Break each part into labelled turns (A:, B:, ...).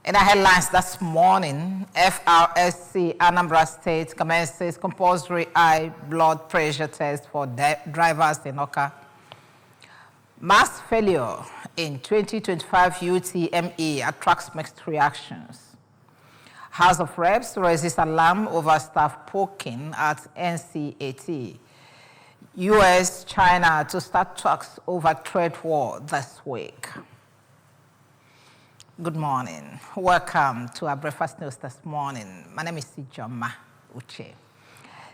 A: In our headlines this morning, FRSC Anambra State commences compulsory high blood pressure test for drivers in Oka. Mass failure in 2025 UTME attracts mixed reactions. House of Reps raises alarm over staff poking at NCAT. US, China to start talks over trade war this week. Good morning. Welcome to our breakfast news this morning. My name is Ijoma Uche.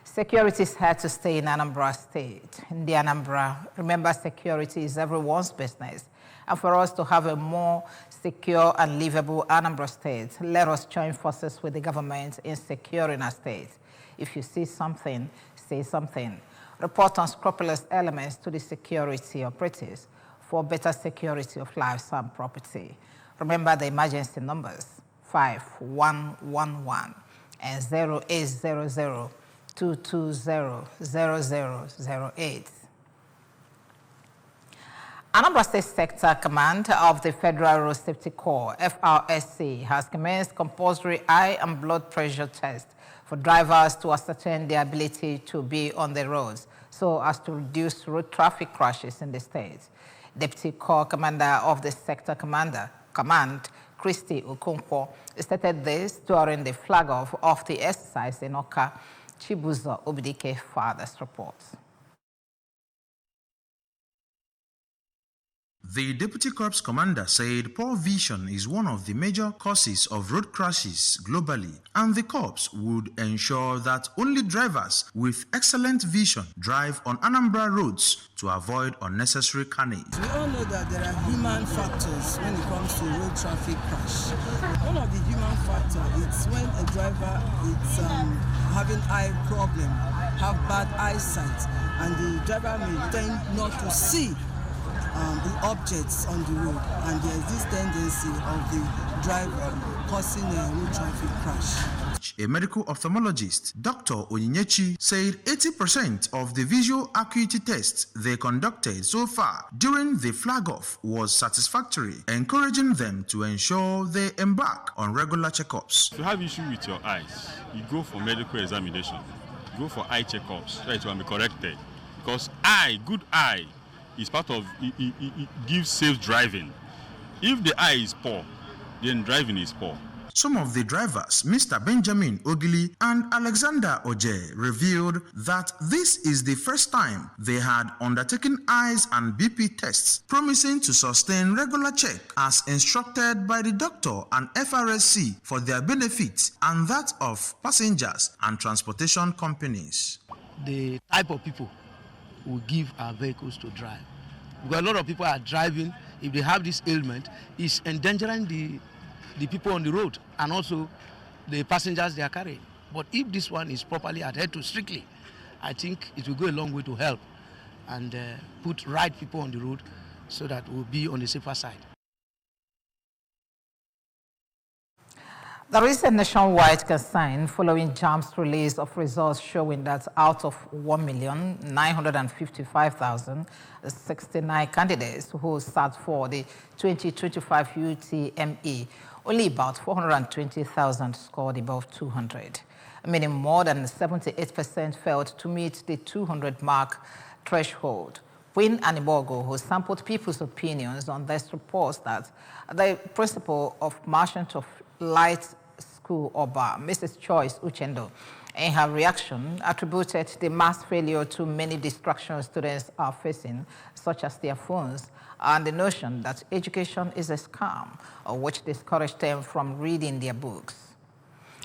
A: Security is here to stay in Anambra State. In the Anambra, remember, security is everyone's business. And for us to have a more secure and livable Anambra State, let us join forces with the government in securing our state. If you see something, say something. Report unscrupulous elements to the security operatives for better security of lives and property. Remember the emergency numbers 5111 and 0800 220-0008. Anambra State Sector Command of the Federal Road Safety Corps, FRSC, has commenced compulsory eye and blood pressure tests for drivers to ascertain their ability to be on the roads so as to reduce road traffic crashes in the state. Deputy Corps Commander of the Sector Command, Christy Okonkwo, stated this during the flag-off of the exercise in Oka. Chibuzo Obidike Father's reports.
B: The Deputy Corps Commander said poor vision is one of the major causes of road crashes globally, and the Corps would ensure that only drivers with excellent vision drive on Anambra roads to avoid unnecessary carnage.
C: We all know that there are human factors when it comes to road traffic crash. One of the human factors is when a driver is having eye problem, have bad eyesight, and the driver may tend not to see the objects on the road, and there is this tendency of the driver causing a road traffic crash.
B: A medical ophthalmologist, Dr. Onyinyechi, said 80% of the visual acuity tests they conducted so far during the flag-off was satisfactory, encouraging them to ensure they embark on regular checkups.
D: If you have issue with your eyes, you go for medical examination, go for eye checkups, so it will be corrected. Because good eye, is part of, it gives safe driving. If the eye is poor, then driving is poor.
B: Some of the drivers, Mr. Benjamin Ogili and Alexander Oje, revealed that this is the first time they had undertaken eyes and BP tests, promising to sustain regular check as instructed by the doctor and FRSC for their benefit and that of passengers and transportation companies.
E: The type of people we give our vehicles to drive. Because a lot of people are driving, if they have this ailment, it's endangering the people on the road and also the passengers they are carrying. But if this one is properly adhered to strictly, I think it will go a long way to help and put right people on the road so that we'll be on the safer side.
A: There is a nationwide concern following JAMB's release of results showing that out of 1,955,069 candidates who sat for the 2025 UTME, only about 420,000 scored above 200, meaning more than 78% failed to meet the 200-mark threshold. Queen Anibogo, who sampled people's opinions on this, reports that the principal of Merchant of Light School Oba, Mrs. Choice Uchendo, in her reaction, attributed the mass failure to many distractions students are facing, such as their phones, and the notion that education is a scam, which discouraged them from reading their books.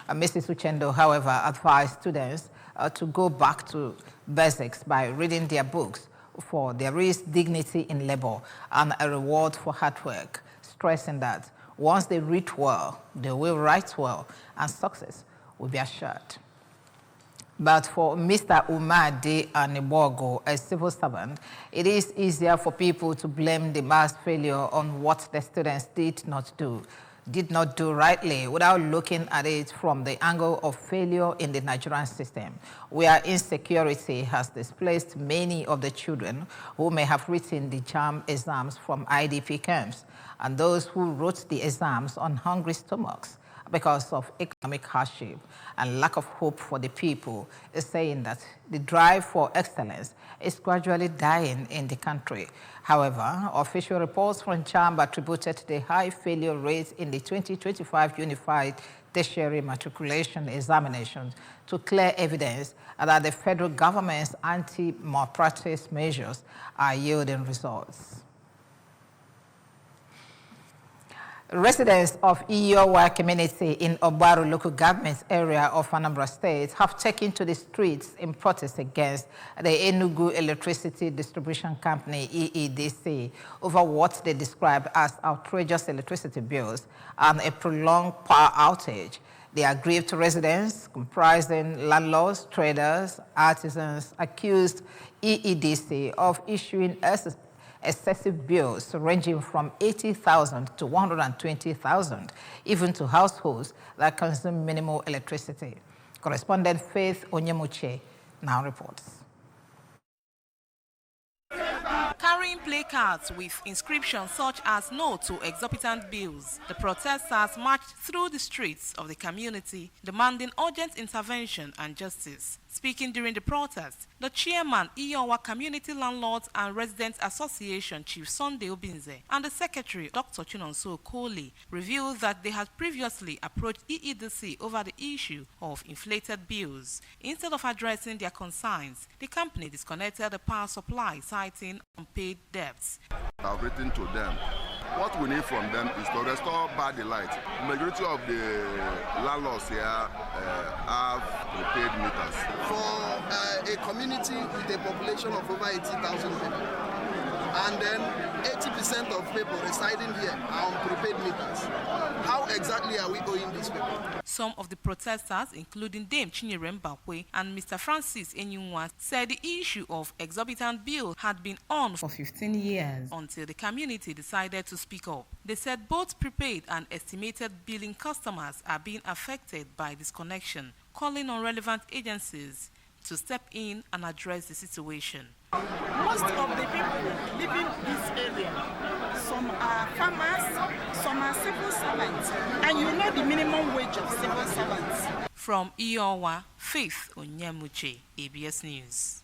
A: Mrs. Uchendo, however, advised students to go back to basics by reading their books, for there is dignity in labor and a reward for hard work, stressing that once they read well, they will write well, and success will be assured. But for Mr. Umadi Anibogo, a civil servant, it is easier for people to blame the mass failure on what the students did not do. did not do rightly without looking at it from the angle of failure in the Nigerian system, where insecurity has displaced many of the children who may have written the JAMB exams from IDP camps and those who wrote the exams on hungry stomachs because of economic hardship and lack of hope for the people, is saying that the drive for excellence is gradually dying in the country. However, official reports from JAMB attributed the high failure rate in the 2025 Unified Tertiary Matriculation Examinations to clear evidence that the federal government's anti-malpractice measures are yielding results. Residents of Iyowa community in Obaru local government area of Anambra State have taken to the streets in protest against the Enugu Electricity Distribution Company, EEDC, over what they described as outrageous electricity bills and a prolonged power outage. The aggrieved residents, comprising landlords, traders, artisans, accused EEDC of issuing excessive bills ranging from 80,000 to 120,000, even to households that consume minimal electricity. Correspondent Faith Onyemuche now reports.
F: Carrying placards with inscriptions such as "No to Exorbitant Bills," the protesters marched through the streets of the community, demanding urgent intervention and justice. Speaking during the protest, the chairman, Iyowa Community Landlords and Residents Association, Chief Sunday Obinze, and the secretary, Dr. Chinonso Koli, revealed that they had previously approached EEDC over the issue of inflated bills. Instead of addressing their concerns, the company disconnected the power supply, citing unpaid debts.
G: I've written to them. What we need from them is to restore back the light. The majority of the landlords here have prepaid meters.
H: For a community with a population of over 80,000 people, and then 80% of people residing here are on prepaid meters, how exactly are we owing these people?
F: Some of the protesters, including Dame Chinyere Mbakwe and Mr. Francis Enyunwa, said the issue of exorbitant bill had been on for 15 years until the community decided to speak up. They said both prepaid and estimated billing customers are being affected by disconnection, calling on relevant agencies to step in and address the situation.
I: Most of the people living this area, some are farmers, some are civil servants, and you know the minimum wage of civil servants.
F: From Iyowa, Faith Onyemuche, ABS News.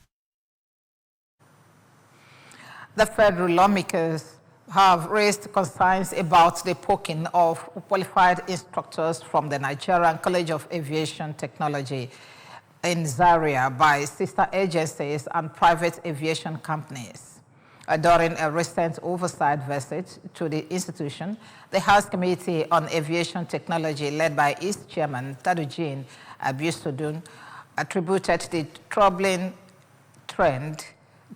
A: The federal lawmakers have raised concerns about the poaching of qualified instructors from the Nigerian College of Aviation Technology in Zaria by sister agencies and private aviation companies. During a recent oversight visit to the institution, the House Committee on Aviation Technology, led by its chairman, Tadujin Abusodun, attributed the troubling trend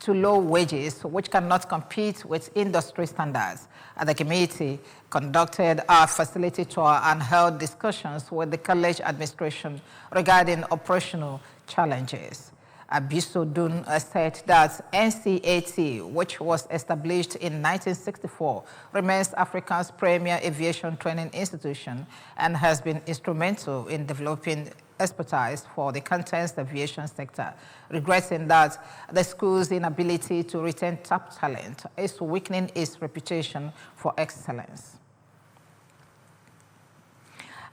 A: to low wages, which cannot compete with industry standards. The committee conducted a facility tour and held discussions with the college administration regarding operational challenges. Abusodun said that NCAT, which was established in 1964, remains Africa's premier aviation training institution and has been instrumental in developing expertise for the contents aviation sector, regretting that the school's inability to retain top talent is weakening its reputation for excellence.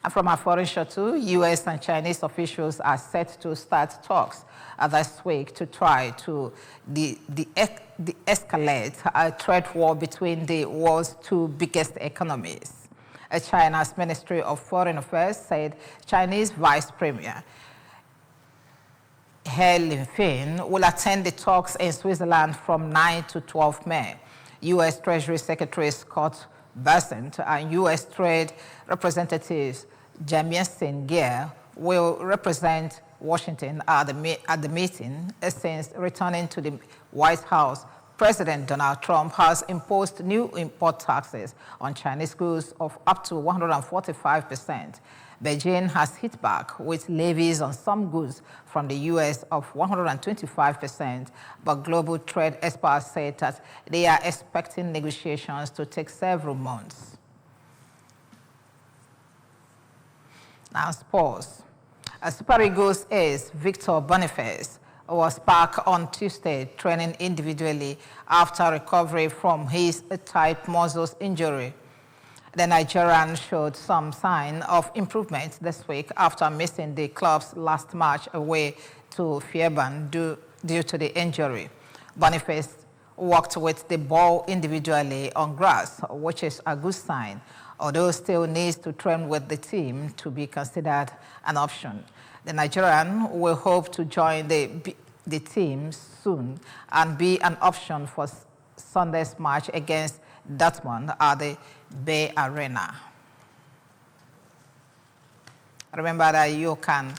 A: And from our foreign shuttle, U.S. and Chinese officials are set to start talks this week to try to de-escalate a trade war between the world's two biggest economies. China's Ministry of Foreign Affairs said Chinese Vice Premier He Linfeng will attend the talks in Switzerland from 9 to 12 May. U.S. Treasury Secretary Scott Bessent and U.S. Trade Representatives Jamieson Geer will represent Washington at the meeting. Since returning to the White House, President Donald Trump has imposed new import taxes on Chinese goods of up to 145%. Beijing has hit back with levies on some goods from the U.S. of 125%, but global trade experts say that they are expecting negotiations to take several months. Now, sports. Super Eagles ace Victor Boniface was back on Tuesday training individually after recovery from his tight muscles injury. The Nigerian showed some sign of improvement this week after missing the club's last match away to Fairbairn due to the injury. Boniface worked with the ball individually on grass, which is a good sign, although still needs to train with the team to be considered an option. The Nigerian will hope to join the team soon and be an option for Sunday's match against Dortmund at the Bay Arena. Remember that you can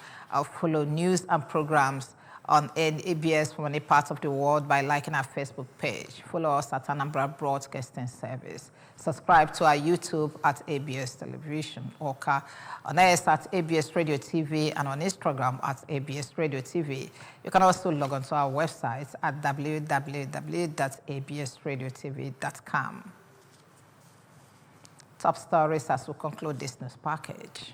A: follow news and programs on ABS from any part of the world by liking our Facebook page. Follow us at Anambra Broadcasting Service. Subscribe to our YouTube at ABS Television, Oka, on X at ABS Radio TV, and on Instagram at ABS Radio TV. You can also log on to our website at www.absradiotv.com. Top stories as we conclude this news package.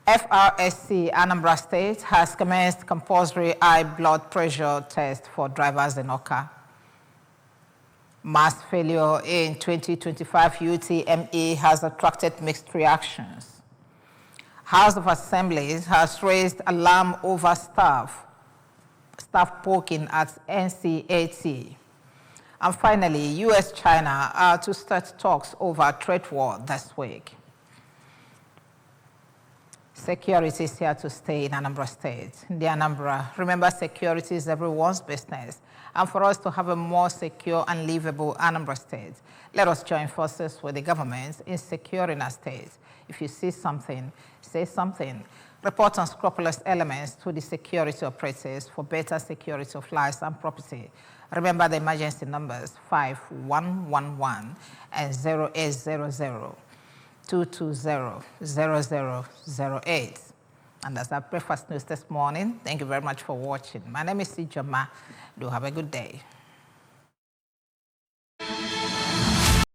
A: FRSC Anambra State has commenced compulsory high blood pressure test for drivers in Oka. Mass failure in 2025 UTME has attracted mixed reactions. House of Assemblies has raised alarm over staff poking at NCAT. And finally, U.S.-China are to start talks over trade war this week. Security is here to stay in Anambra State. The Anambra, remember, security is everyone's business. And for us to have a more secure and livable Anambra State, let us join forces with the government in securing our state. If you see something, say something. Report unscrupulous elements to the security operators for better security of lives and property. Remember the emergency numbers 5111 and 0800 220-0008. And that's our breakfast news this morning. Thank you very much for watching. My name is Ijoma. Do have a good day.